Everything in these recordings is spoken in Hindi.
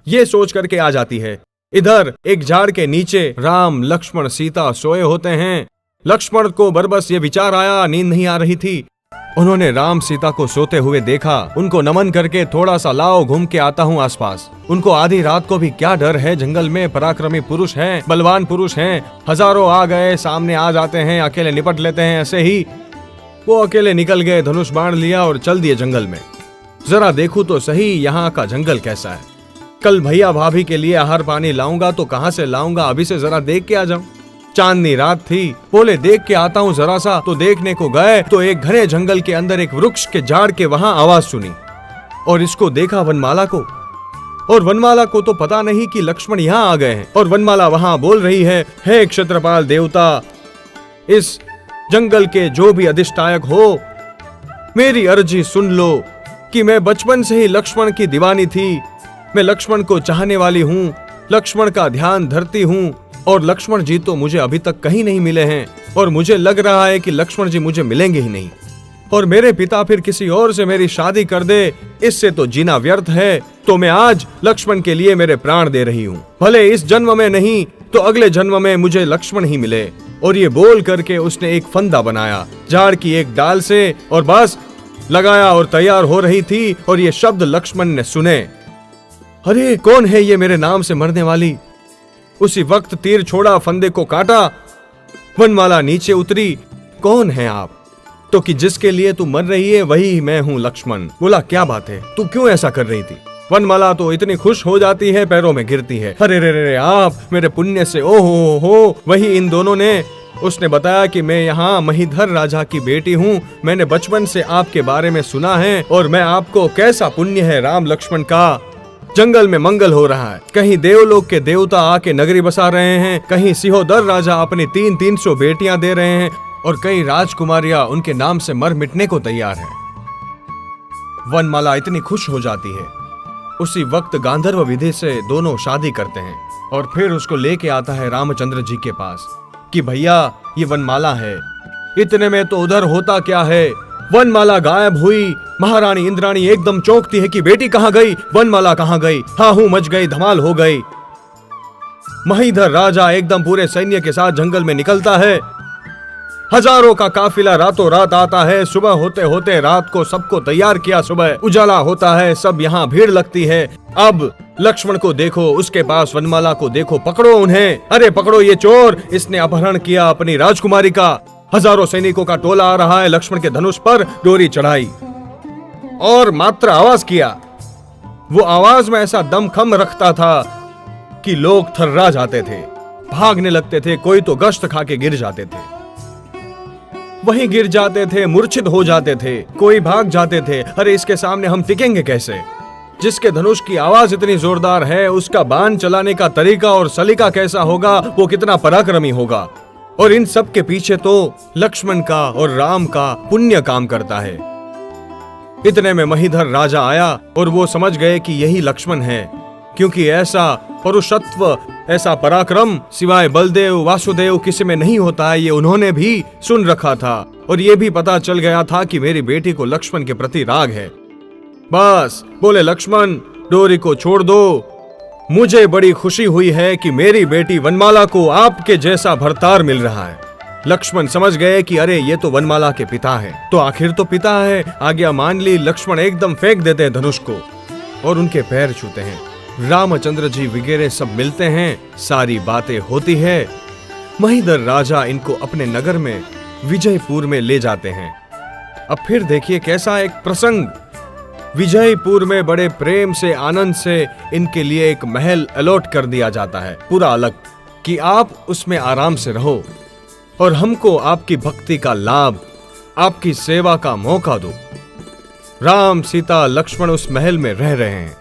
ये सोच करके आ जाती है। इधर एक झाड़ के नीचे राम लक्ष्मण सीता सोए होते हैं। लक्ष्मण को बरबस ये विचार आया, नींद नहीं आ रही थी। उन्होंने राम सीता को सोते हुए देखा। उनको नमन करके थोड़ा सा लाओ घूम के आता हूँ आसपास। उनको आधी रात को भी क्या डर है, जंगल में पराक्रमी पुरुष हैं, बलवान पुरुष हैं, हजारों आ गए, सामने आ जाते हैं, अकेले निपट लेते हैं। ऐसे ही वो अकेले निकल गए, धनुष बाण लिया और चल दिए जंगल में। जरा देखूं तो सही यहाँ का जंगल कैसा है। कल भैया भाभी के लिए आहार पानी लाऊंगा तो कहां से लाऊंगा, अभी से जरा देख के आ जाऊं। चांदनी रात थी, बोले देख के आता हूं जरा सा। तो देखने को गए तो एक घने जंगल के अंदर एक वृक्ष के झाड़ के वहां आवाज सुनी और इसको देखा वनमाला को। और वनमाला को तो पता नहीं कि लक्ष्मण यहाँ आ गए हैं। और वनमाला वहां बोल रही है, हे क्षत्रपाल देवता, इस जंगल के जो भी अधिष्ठायक हो, मेरी अर्जी सुन लो कि मैं बचपन से ही लक्ष्मण की दीवानी थी। मैं लक्ष्मण को चाहने वाली हूँ, लक्ष्मण का ध्यान धरती हूँ। और लक्ष्मण जी तो मुझे अभी तक कहीं नहीं मिले हैं और मुझे लग रहा है कि लक्ष्मण जी मुझे मिलेंगे ही नहीं। और मेरे पिता फिर किसी और से मेरी शादी कर दे, इससे तो जीना व्यर्थ है। तो मैं आज लक्ष्मण के लिए मेरे प्राण दे रही हूँ, भले इस जन्म में नहीं तो अगले जन्म में मुझे लक्ष्मण ही मिले। और ये बोल करके उसने एक फंदा बनाया झाड़ की एक डाल से और बस लगाया और तैयार हो रही थी। और ये शब्द लक्ष्मण ने सुने, अरे कौन है ये मेरे नाम से मरने वाली। उसी वक्त तीर छोड़ा, फंदे को काटा। वनमाला नीचे उतरी, कौन है आप? तो कि जिसके लिए तू मर रही है वही मैं हूँ लक्ष्मण। बोला क्या बात है, तू क्यों ऐसा कर रही थी? वनमाला तो इतनी खुश हो जाती है, पैरों में गिरती है, अरे रे रे आप मेरे पुण्य से, ओ हो। वही इन दोनों ने उसने बताया कि मैं यहाँ महीधर राजा की बेटी हूँ, मैंने बचपन से आपके बारे में सुना है और मैं आपको, कैसा पुण्य है राम लक्ष्मण का। जंगल में मंगल हो रहा है, कहीं देवलोक के देवता आके नगरी बसा रहे हैं, कहीं सिहोदर राजा अपनी 300 बेटियां दे रहे हैं और कई राजकुमारियां उनके नाम से मर मिटने को तैयार हैं। वनमाला इतनी खुश हो जाती है। उसी वक्त गांधर्व विधि से दोनों शादी करते हैं और फिर उसको लेके आता है रामचंद्र जी के पास कि भैया ये वनमाला है। इतने में तो उधर होता क्या है, वनमाला गायब हुई। महारानी इंद्राणी एकदम चौंकती है कि बेटी कहां गई, वनमाला कहां गई। हाँ हूं मच गई, धमाल हो गई। महीधर राजा एकदम पूरे सैन्य के साथ जंगल में निकलता है। हजारों का काफिला रातों रात आता है। सुबह होते होते रात को सबको तैयार किया, सुबह उजाला होता है, सब यहाँ भीड़ लगती है। अब लक्ष्मण को देखो, उसके पास वनमाला को देखो, पकड़ो उन्हें, अरे पकड़ो ये चोर, इसने अपहरण किया अपनी राजकुमारी का। हजारों सैनिकों का टोला आ रहा है, लक्ष्मण के धनुष पर डोरी चढ़ाई और मात्र आवाज किया। वो आवाज में ऐसा दमखम रखता था कि लोग थर्रा जाते थे, भागने लगते थे, कोई तो गश्त खा के गिर जाते थे, वहीं गिर जाते थे, मूर्छित हो जाते थे, कोई भाग जाते थे। अरे इसके सामने हम टिकेंगे कैसे? जिसके धनुष की आवाज इतनी जोरदार है, उसका बाण चलाने का तरीका और सलीका कैसा होगा, वो कितना पराक्रमी होगा। और इन सब के पीछे तो लक्ष्मण का और राम का पुण्य काम करता है। इतने में महीधर राजा आया और वो समझ गए कि यही लक्ष्मण है, क्योंकि ऐसा परुषत्व, ऐसा पराक्रम सिवाय बलदेव वासुदेव किसी में नहीं होता है। ये उन्होंने भी सुन रखा था और ये भी पता चल गया था कि मेरी बेटी को लक्ष्मण के प्रति राग है। बस बोले लक्ष्मण डोरी को छोड़ दो, मुझे बड़ी खुशी हुई है कि मेरी बेटी वनमाला को आपके जैसा भरतार मिल रहा है। लक्ष्मण समझ गए कि अरे ये तो वनमाला के पिता है, तो आखिर तो पिता है, आज्ञा मान ली। लक्ष्मण एकदम फेंक देते हैं धनुष को और उनके पैर छूते हैं। रामचंद्र जी वगैरह सब मिलते हैं, सारी बातें होती है। महीधर राजा इनको अपने नगर में विजयपुर में ले जाते हैं। अब फिर देखिए कैसा एक प्रसंग। विजयपुर में बड़े प्रेम से, आनंद से इनके लिए एक महल अलॉट कर दिया जाता है, पूरा अलग, कि आप उसमें आराम से रहो और हमको आपकी भक्ति का लाभ, आपकी सेवा का मौका दो। राम, सीता, लक्ष्मण उस महल में रह रहे हैं।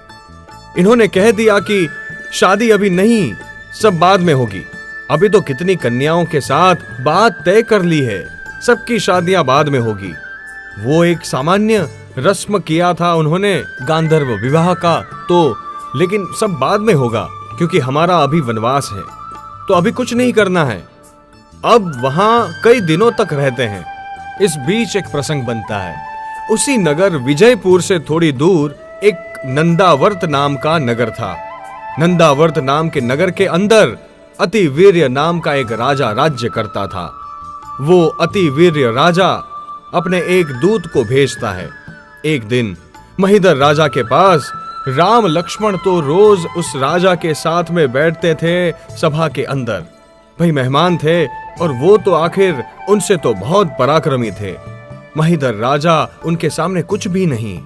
इन्होंने कह दिया कि शादी अभी नहीं, सब बाद में होगी। अभी तो कितनी कन्याओं के साथ बात तय कर ली है, सबकी शादियां बाद में होगी। वो एक सामान्य रस्म किया था उन्होंने गांधर्व विवाह का, तो लेकिन सब बाद में होगा क्योंकि हमारा अभी वनवास है, तो अभी कुछ नहीं करना है। अब वहां कई दिनों तक रहते हैं। इस बीच एक प्रसंग बनता है। उसी नगर विजयपुर से थोड़ी दूर एक नंदावर्त नाम का नगर था। नंदावर्त नाम के नगर के अंदर अतिवीर्य नाम का एक राजा राज्य करता था। वो अतिवीर्य राजा अपने एक दूत को भेजता है। एक दिन महिदर राजा के पास राम लक्ष्मण तो रोज उस राजा के साथ में बैठते थे सभा के अंदर। भाई मेहमान थे और वो तो आखिर उनसे तो बहुत पराक्रमी थे। महिदर राजा उनके सामने कुछ भी नहीं।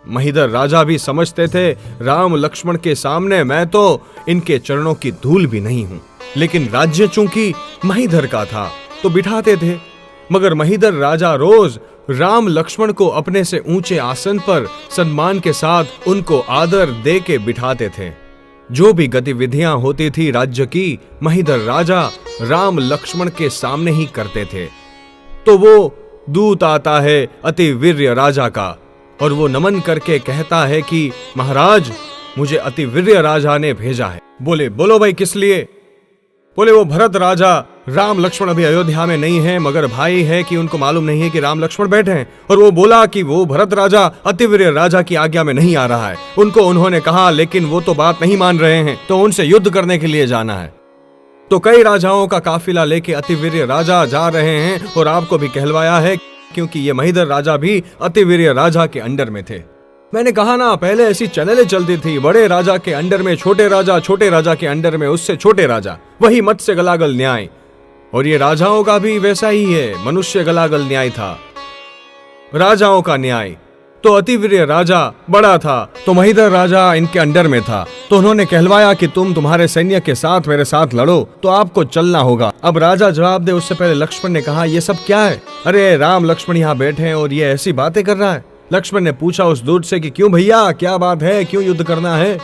महिदर राजा भी समझते थे राम लक्ष्मण के सामने मैं तो इनके चरणों की धूल भी नहीं हूं। लेकिन राज्य चूंकि महिदर का था तो बिठाते थे। मगर महिदर राजा रोज राम लक्ष्मण को अपने से ऊंचे आसन पर सम्मान के साथ उनको आदर दे के बिठाते थे। जो भी गतिविधियां होती थी राज्य की, महिदर राजा राम लक्ष्मण के सामने ही करते थे। तो वो दूत आता है अतिवीर्य राजा का और वो नमन करके कहता है कि महाराज, मुझे अतिवीर्य राजा ने भेजा है। बोले, बोलो भाई, किस लिए? बोले, वो भरत राजा, राम लक्ष्मण अभी अयोध्या में नहीं है, मगर भाई है कि उनको मालूम नहीं है कि राम लक्ष्मण बैठे हैं। और वो बोला कि वो भरत राजा अतिवीर्य राजा की आज्ञा में नहीं आ रहा है। उनको उन्होंने कहा, लेकिन वो तो बात नहीं मान रहे हैं, तो उनसे युद्ध करने के लिए जाना है। तो कई राजाओं का काफिला लेके अतिवीर्य राजा जा रहे हैं और आपको भी कहलवाया है, क्योंकि ये महिदर राजा भी अतिवीर्य राजा के अंडर में थे। मैंने कहा ना, पहले ऐसी चैनलें चलती थी, बड़े राजा के अंडर में छोटे राजा के अंडर में उससे छोटे राजा, वही मत्स्य गलागल न्याय। और ये राजाओं का भी वैसा ही है, मनुष्य गलागल न्याय था, राजाओं का न्याय। तो अतिवीर्य राजा बड़ा था, तो महिदर राजा इनके अंडर में था। तो उन्होंने कहलवाया कि तुम्हारे सैन्य के साथ मेरे साथ लड़ो, तो आपको चलना होगा। अब राजा जवाब दे उससे पहले लक्ष्मण ने कहा, ये सब क्या है? अरे राम लक्ष्मण यहाँ बैठे हैं और ये ऐसी बातें कर रहा है। लक्ष्मण ने पूछा उस दूत से कि क्यों भैया, क्या बात है, क्यों युद्ध करना है?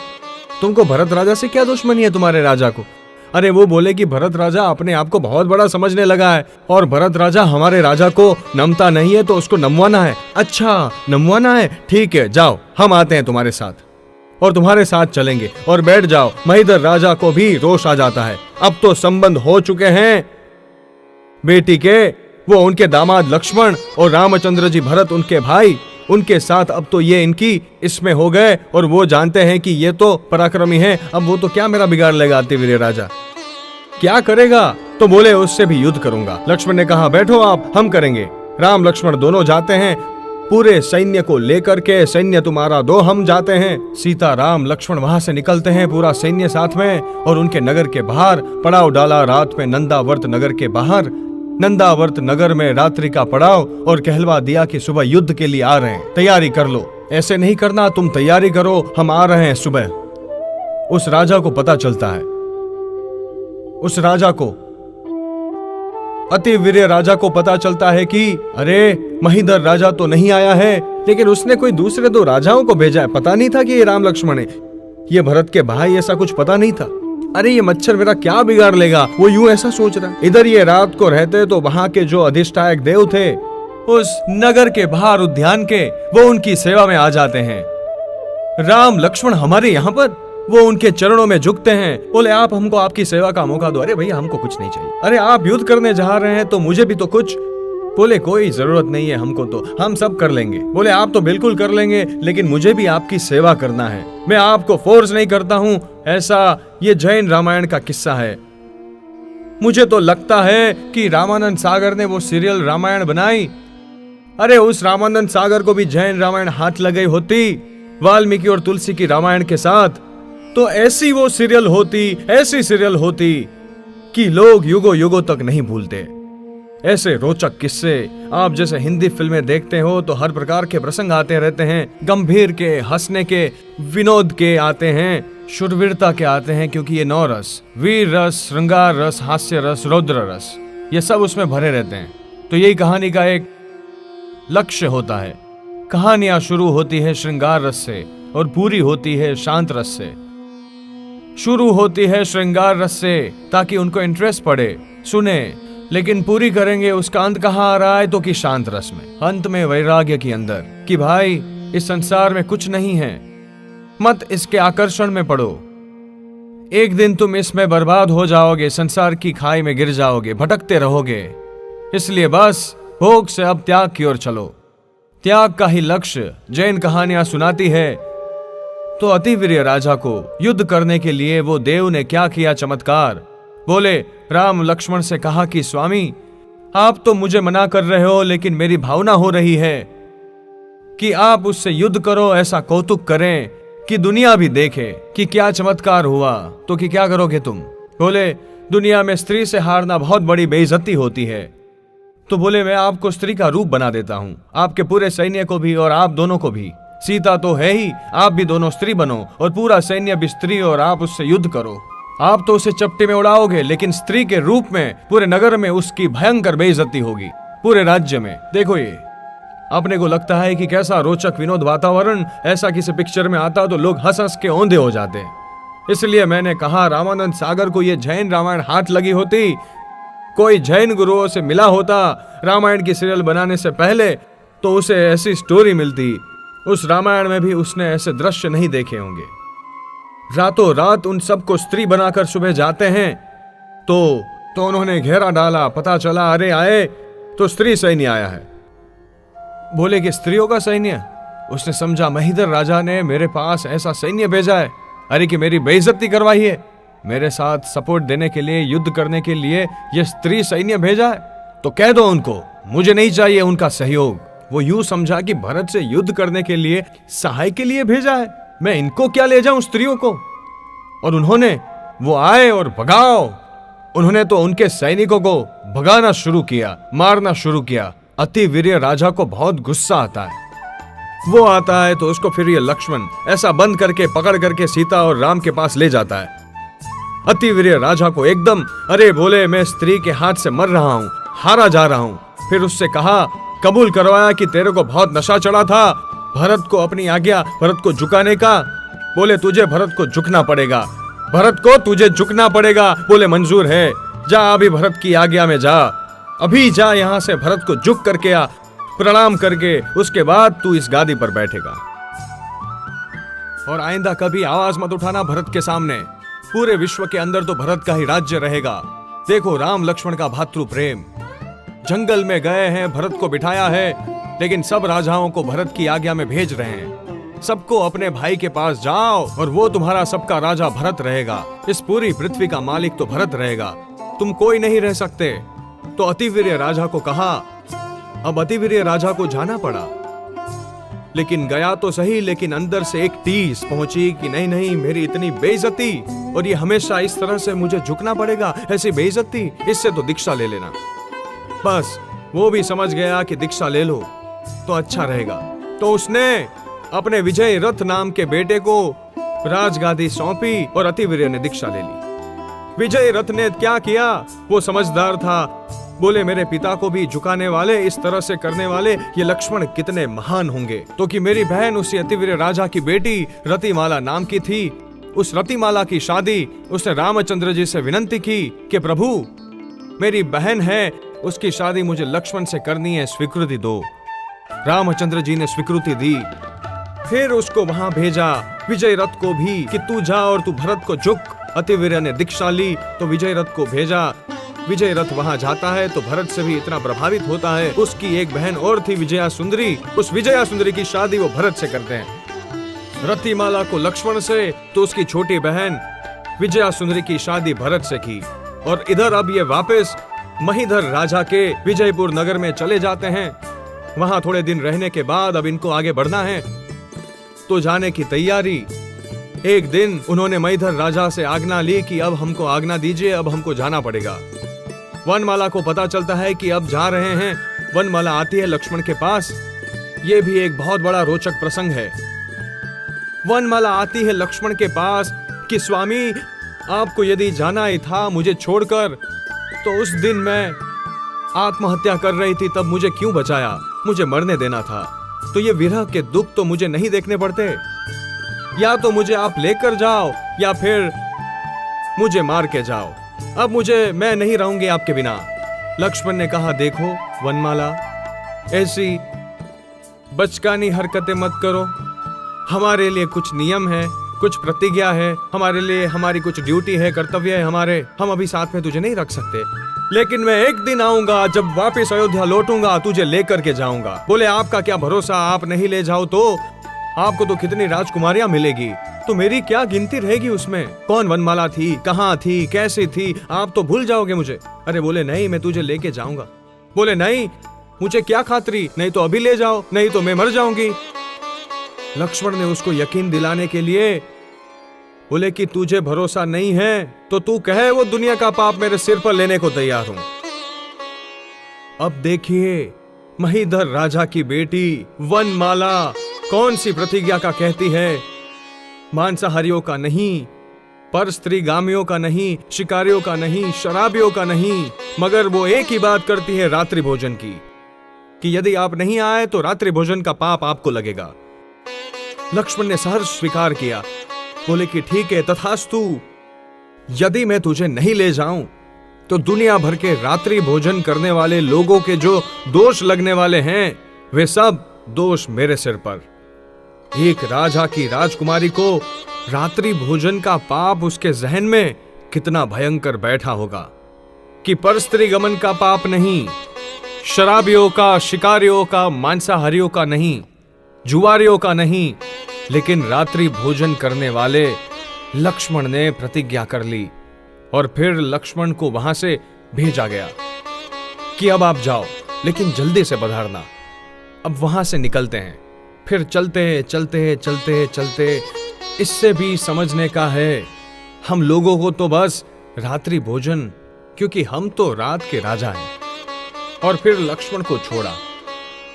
तुमको भरत राजा से क्या दुश्मनी है तुम्हारे राजा को? अरे वो बोले कि भरत राजा अपने आप को बहुत बड़ा समझने लगा है और भरत राजा हमारे राजा को नमता नहीं है, तो उसको नमवाना है। अच्छा, नमवाना है, ठीक है, जाओ, हम आते हैं तुम्हारे साथ और तुम्हारे साथ चलेंगे और बैठ जाओ। महिदर राजा को भी रोष आ जाता है। अब तो संबंध हो चुके हैं बेटी के, वो उनके दामाद लक्ष्मण और रामचंद्र जी भरत उनके भाई, उनके साथ अब तो ये इनकी इसमें हो गए और वो जानते हैं कि ये तो पराक्रमी है। अब वो तो क्या मेरा बिगाड़ लेगा अतिवीर्य राजा, क्या करेगा? तो बोले उससे भी युद्ध करूंगा। लक्ष्मण ने कहा, बैठो आप, हम करेंगे। राम लक्ष्मण दोनों जाते हैं, पूरे सैन्य को लेकर के, सैन्य तुम्हारा दो, हम जाते हैं। सीता राम लक्ष्मण वहां से निकलते हैं, पूरा सैन्य साथ में, और उनके नगर के बाहर पड़ाव डाला रात में नंदावर्त नगर के बाहर। नंदावर्त नगर में रात्रि का पड़ाव और कहलवा दिया कि सुबह युद्ध के लिए आ रहे हैं, तैयारी कर लो। ऐसे नहीं करना, तुम तैयारी करो, हम आ रहे हैं सुबह। उस राजा को पता चलता है, उस राजा को, अतिवीर्य राजा को पता चलता है कि अरे महिदर राजा तो नहीं आया है, लेकिन उसने कोई दूसरे दो राजाओं को भेजा है। पता नहीं था कि ये राम लक्ष्मण है, ये भरत के भाई, ऐसा कुछ पता नहीं था। अरे ये मच्छर मेरा क्या बिगाड़ लेगा, वो यूं ऐसा सोच रहा। इधर ये रात को रहते तो वहां के जो अधिष्ठायक देव थे उस नगर के बाहर उद्यान के, वो उनकी सेवा में आ जाते हैं। राम लक्ष्मण हमारे यहाँ पर, वो उनके चरणों में झुकते हैं, बोले आप हमको आपकी सेवा का मौका दो। अरे भैया हमको कुछ नहीं चाहिए, अरे आप युद्ध करने जा रहे हैं तो मुझे भी तो कुछ। बोले कोई जरूरत नहीं है हमको, तो हम सब कर लेंगे। बोले आप तो बिल्कुल कर लेंगे, लेकिन मुझे भी आपकी सेवा करना है, मैं आपको फोर्स नहीं करता हूँ। ऐसा ये जैन रामायण का किस्सा है। मुझे तो लगता है कि रामानंद सागर ने वो सीरियल रामायण बनाई, अरे उस रामानंद सागर को भी जैन रामायण हाथ लग गई होती वाल्मीकि और तुलसी की रामायण के साथ, तो ऐसी वो सीरियल होती, ऐसी सीरियल होती कि लोग युगों युगों तक नहीं भूलते। ऐसे रोचक किस्से आप जैसे हिंदी फिल्में देखते हो तो हर प्रकार के प्रसंग आते रहते हैं, गंभीर के, हंसने के, विनोद के आते हैं, शूरवीरता के आते हैं, क्योंकि ये 9 रस, वीर रस, श्रृंगार रस, हास्य रस, रौद्र रस, ये सब उसमें भरे रहते हैं। तो यही कहानी का एक लक्ष्य होता है। कहानियां शुरू होती है श्रृंगार रस से और पूरी होती है शांत रस से। शुरू होती है श्रृंगार रस से ताकि उनको इंटरेस्ट पड़े, सुने, लेकिन पूरी करेंगे उसका अंत कहाँ आ रहा है तो कि शांत रस में, अंत में वैराग्य के अंदर कि भाई इस संसार में कुछ नहीं है, मत इसके आकर्षण में पड़ो, एक दिन तुम इसमें बर्बाद हो जाओगे, संसार की खाई में गिर जाओगे, भटकते रहोगे। इसलिए बस भोग से अब त्याग की ओर चलो। त्याग का ही लक्ष्य जैन कहानियां सुनाती है। तो अतिवीर्य राजा को युद्ध करने के लिए वो देव ने क्या किया चमत्कार। बोले, राम लक्ष्मण से कहा कि स्वामी आप तो मुझे मना कर रहे हो, लेकिन मेरी भावना हो रही है कि आप उससे युद्ध करो, ऐसा कौतुक करें कि दुनिया भी देखे कि क्या चमत्कार हुआ। तो कि क्या करोगे तुम? बोले, दुनिया में स्त्री से हारना बहुत बड़ी बेइज्जती होती है। तो बोले, मैं आपको स्त्री का रूप बना देता हूं, आपके पूरे सैन्य को भी और आप दोनों को भी। सीता तो है ही, आप भी दोनों स्त्री बनो और पूरा सैन्य भी स्त्री, और आप उससे युद्ध करो। आप तो उसे चपटे में उड़ाओगे, लेकिन स्त्री के रूप में पूरे नगर में उसकी भयंकर बेइज्जती होगी, पूरे राज्य में। देखो, ये अपने को लगता है कि कैसा रोचक विनोद वातावरण, ऐसा किसी पिक्चर में आता तो लोग हंस हंस के औंधे हो जाते हैं। इसलिए मैंने कहा रामानंद सागर को ये जैन रामायण हाथ लगी होती, कोई जैन गुरुओं से मिला होता रामायण की सीरियल बनाने से पहले, तो उसे ऐसी स्टोरी मिलती। उस रामायण में भी उसने ऐसे दृश्य नहीं देखे होंगे। रातों रात उन सबको स्त्री बनाकर सुबह जाते हैं तो उन्होंने घेरा डाला, पता चला अरे आए तो स्त्री सैन्य आया है। बोले कि स्त्रियों का सैन्य? उसने समझा महिधर राजा ने मेरे पास ऐसा सैन्य भेजा है, अरे कि मेरी बेइज्जती करवाई है, मेरे साथ सपोर्ट देने के लिए, युद्ध करने के लिए ये स्त्री सैन्य भेजा है। तो कह दो उनको मुझे नहीं चाहिए उनका सहयोग। वो यूं समझा कि भरत से युद्ध करने के लिए, सहाय के लिए भेजा है, मैं इनको क्या ले जाऊं स्त्रियों को। और उन्होंने वो आए और भगाओ, उन्होंने तो उनके सैनिकों को भगाना शुरू किया, मारना शुरू किया। अतिवीर्य राजा को बहुत गुस्सा आता है। वो आता है तो उसको फिर ये लक्ष्मण ऐसा बंद करके पकड़ करके सीता और राम के पास ले जाता है। अतिवीर्य राजा को एकदम, अरे बोले मैं स्त्री के हाथ से मर रहा हूं, हारा जा रहा हूं। फिर उससे कहा, कबूल करवाया कि तेरे को बहुत नशा चढ़ा था, भरत को अपनी आज्ञा, भरत को झुकाने का। बोले तुझे भरत को झुकना पड़ेगा, भरत को तुझे झुकना पड़ेगा। बोले मंजूर है, जा अभी भरत की आज्ञा में जा, अभी जा यहां से, भरत को झुक करके आ, प्रणाम करके, उसके बाद तू इस गादी पर बैठेगा और आइंदा कभी आवाज मत उठाना भरत के सामने। पूरे विश्व के अंदर तो भरत का ही राज्य रहेगा। देखो राम लक्ष्मण का भातृ प्रेम, जंगल में गए हैं, भरत को बिठाया है, लेकिन सब राजाओं को भरत की आज्ञा में भेज रहे हैं। सबको अपने भाई के पास जाओ और वो तुम्हारा सबका राजा भरत रहेगा, इस पूरी पृथ्वी का मालिक तो भरत रहेगा, तुम कोई नहीं रह सकते। तो अतिवीर्य राजा को कहा। अब अतिवीर्य राजा को जाना पड़ा, लेकिन गया तो सही, लेकिन अंदर से एक टीस पहुंची कि नहीं नहीं, मेरी इतनी बेइज्जती और ये हमेशा इस तरह से मुझे झुकना पड़ेगा, ऐसी बेइज्जती, इससे तो दीक्षा ले लेना। बस वो भी समझ गया कि दीक्षा ले लो तो अच्छा रहेगा। तो उसने अपने विजय रथ नाम के बेटे को राजगादी सौंपी और अतिवीर्य ने दीक्षा ले ली। विजय रथ ने क्या किया, वो समझदार था। बोले मेरे पिता को भी झुकाने वाले, इस तरह से करने वाले ये लक्ष्मण कितने महान होंगे। तो कि मेरी बहन उसी अतिवीर्य राजा की बेटी रतिमाला नाम की थी, उस रतिमाला की शादी उसने रामचंद्र जी से विनती की कि प्रभु मेरी बहन है, उसकी शादी मुझे लक्ष्मण से करनी है, स्वीकृति दो। रामचंद्र जी ने स्वीकृति दी। फिर उसको वहां भेजा विजय रथ को भी कि तू जा और तू भरत को झुक। अतिवीर्य ने दीक्षा ली तो विजय रथ को भेजा। विजय रथ वहां जाता है तो भरत से भी इतना प्रभावित होता है। उसकी एक बहन और थी विजया सुंदरी, उस विजया सुंदरी की शादी वो भरत से करते हैं। रतिमाला को लक्ष्मण से, तो उसकी छोटी बहन विजया सुंदरी की शादी भरत से की। और इधर अब ये वापस महिधर राजा के विजयपुर नगर में चले जाते हैं। वहां थोड़े दिन रहने के बाद अब इनको आगे बढ़ना है तो जाने की तैयारी। एक दिन उन्होंने महिधर राजा से आज्ञा ली कि अब हमको आज्ञा दीजिए, अब हमको जाना पड़ेगा। वनमाला को पता चलता है कि अब जा रहे हैं। वनमाला आती है लक्ष्मण के पास। यह भी एक बहुत बड़ा रोचक प्रसंग है। वनमाला आती है लक्ष्मण के पास कि स्वामी आपको यदि जाना ही था मुझे छोड़कर, तो उस दिन मैं आत्महत्या कर रही थी, तब मुझे क्यों बचाया, मुझे मरने देना था। तो ये विरह के दुख तो मुझे नहीं देखने पड़ते। या तो मुझे आप लेकर जाओ या फिर मुझे मार के जाओ। अब मैं नहीं रहूंगी आपके बिना। लक्ष्मण ने कहा, देखो वनमाला, ऐसी बचकानी हरकतें मत करो। हमारे लिए कुछ नियम है, कुछ प्रतिज्ञा है, हमारे लिए हमारी कुछ ड्यूटी है, कर्तव्य है हमारे। हम अभी साथ में तुझे नहीं रख सकते, लेकिन मैं एक दिन आऊंगा, जब वापस अयोध्या लौटूंगा, तुझे लेकर के जाऊंगा। बोले, आपका क्या भरोसा, आप नहीं ले जाओ तो आपको तो कितनी राजकुमारियां मिलेगी, तो मेरी क्या गिनती रहेगी उसमें? कौन वनमाला थी, कहाँ थी, कैसी थी, आप तो भूल जाओगे मुझे। अरे बोले, नहीं, मैं तुझे लेके जाऊंगा। बोले, नहीं, मुझे क्या खातरी, नहीं तो अभी ले जाओ, नहीं तो मैं मर जाऊंगी। लक्ष्मण ने उसको यकीन दिलाने के लिए बोले कि तुझे भरोसा नहीं है तो तू कहे, वो दुनिया का पाप मेरे सिर पर लेने को तैयार हूं। अब देखिए, महीधर राजा की बेटी वनमाला कौन सी प्रतिज्ञा का कहती है? मांसाहारियों का नहीं, पर स्त्रीगामियों का नहीं, शिकारियों का नहीं, शराबियों का नहीं, मगर वो एक ही बात करती है, रात्रि भोजन की, कि यदि आप नहीं आए तो रात्रि भोजन का पाप आपको लगेगा। लक्ष्मण ने सहर्ष स्वीकार किया। बोले कि ठीक है, तथास्तु। यदि मैं तुझे नहीं ले जाऊं तो दुनिया भर के रात्रि भोजन करने वाले लोगों के जो दोष लगने वाले हैं, वे सब दोष मेरे सिर पर। एक राजा की राजकुमारी को रात्रि भोजन का पाप उसके जहन में कितना भयंकर बैठा होगा कि परस्त्री गमन का पाप नहीं, शराबियों का, शिकारियों का, मांसाहारियों का नहीं, जुआरियों का नहीं, लेकिन रात्रि भोजन करने वाले लक्ष्मण ने प्रतिज्ञा कर ली। और फिर लक्ष्मण को वहां से भेजा गया कि अब आप जाओ, लेकिन जल्दी से पधारना। अब वहां से निकलते हैं, फिर चलते, इससे भी समझने का है, हम लोगों को तो बस रात्रि भोजन, क्योंकि हम तो रात के राजा हैं। और फिर लक्ष्मण को छोड़ा।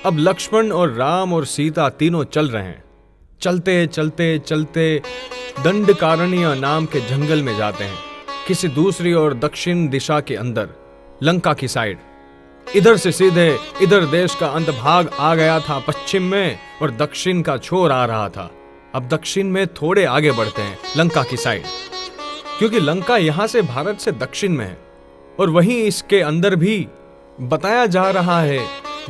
अब लक्ष्मण और राम और सीता तीनों चल रहे हैं। चलते दंडकारण्य नाम के जंगल में जाते हैं, किसी दूसरी और दक्षिण दिशा के अंदर, लंका की साइड। इधर से सीधे इधर देश का अंत भाग आ गया था पश्चिम में, और दक्षिण का छोर आ रहा था। अब दक्षिण में थोड़े आगे बढ़ते हैं, लंका की साइड, क्योंकि लंका यहां से भारत से दक्षिण में है। और वहीं इसके अंदर भी बताया जा रहा है,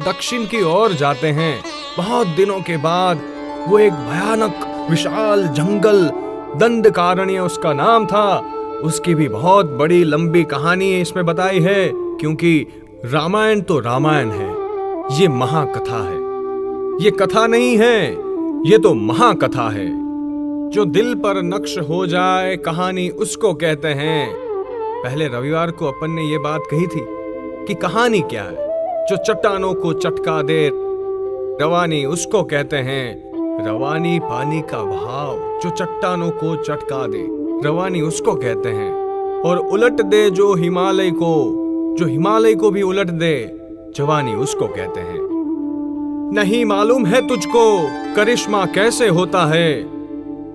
दक्षिण की ओर जाते हैं। बहुत दिनों के बाद वो एक भयानक विशाल जंगल, दंडकारण्य उसका नाम था, उसकी भी बहुत बड़ी लंबी कहानी इसमें बताई है, क्योंकि रामायण तो रामायण है, ये महाकथा है। ये कथा नहीं है, ये तो महाकथा है। जो दिल पर नक्श हो जाए कहानी उसको कहते हैं। पहले रविवार को अपन ने ये बात कही थी कि कहानी क्या है। जो चट्टानों को चटका दे रवानी उसको कहते हैं। रवानी पानी का भाव, जो चट्टानों को चटका दे रवानी उसको कहते हैं। और उलट दे जो हिमालय को भी उलट दे जवानी उसको कहते हैं। नहीं मालूम है तुझको करिश्मा कैसे होता है,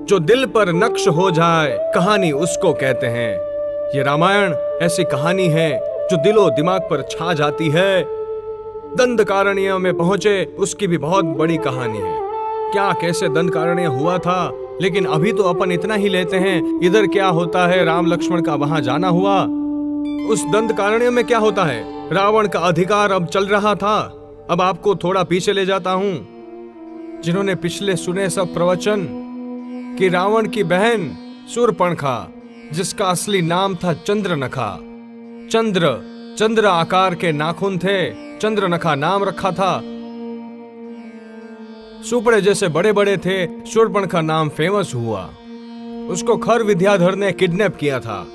जो दिल पर नक्श हो जाए कहानी उसको कहते हैं। ये रामायण ऐसी कहानी है जो दिलो दिमाग पर छा जाती है। दंडकारण्य में पहुंचे उसकी भी बहुत बड़ी कहानी है, क्या कैसे दंडकारण्य हुआ था, लेकिन अभी तो अपन इतना ही लेते हैं। इधर क्या होता है, राम लक्ष्मण का वहां जाना हुआ। उस दंडकारण्य में क्या होता है, रावण का अधिकार अब चल रहा था। अब आपको थोड़ा पीछे ले जाता हूं। जिन्होंने पिछले सुने सब प्रवचन कि रावण की बहन शूर्पणखा, जिसका असली नाम था चंद्रनखा, चंद्र आकार के नाखून थे, चंद्रनखा नाम रखा था। सुपड़े जैसे बड़े बड़े थे, शूर्पणखा नाम फेमस हुआ। उसको खर विद्याधर ने किडनैप किया था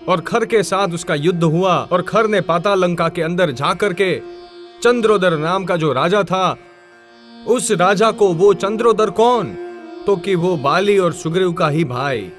और खर के साथ उसका युद्ध हुआ। और खर ने पाताल लंका के अंदर जाकर के चंद्रोदर नाम का जो राजा था, उस राजा को, वो चंद्रोदर कौन, तो कि वो बाली और सुग्रीव का ही भाई